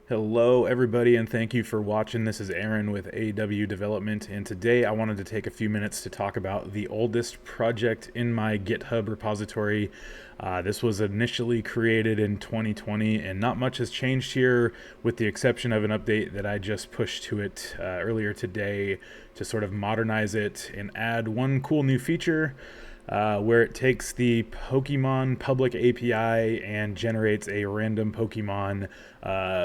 Hello everybody, and thank you for watching. This is Aaron with AW Development, and today I wanted to take a few minutes to talk about the oldest project in my GitHub repository. This was initially created in 2020, and not much has changed here with the exception of an update that I just pushed to it earlier today to sort of modernize it and add one cool new feature. Where it takes the Pokemon public API and generates a random Pokemon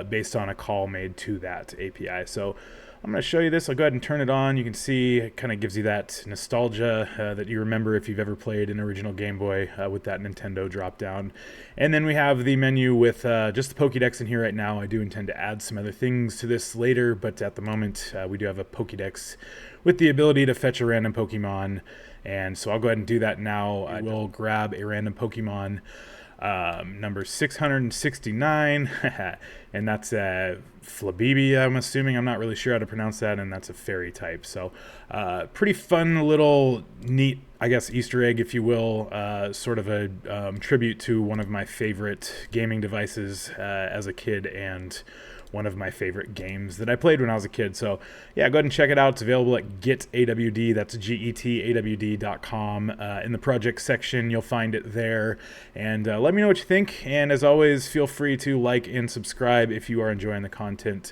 based on a call made to that API. So I'm going to show you this. I'll go ahead and turn it on. You can see it kind of gives you that nostalgia that you remember if you've ever played an original Game Boy with that Nintendo drop down. And then we have the menu with just the Pokedex in here right now. I do intend to add some other things to this later, but at the moment we do have a Pokedex with the ability to fetch a random Pokemon. And so I'll go ahead and do that now. I will grab a random Pokemon, number 669, and that's a Flabibi, I'm assuming. I'm not really sure how to pronounce that, and that's a fairy type. So pretty fun little neat, I guess, Easter egg, if you will, sort of a tribute to one of my favorite gaming devices as a kid, and one of my favorite games that I played when I was a kid. So yeah, go ahead and check it out. It's available at GetAWD. That's GetAWD.com. In the project section, you'll find it there. And let me know what you think. And as always, feel free to like and subscribe if you are enjoying the content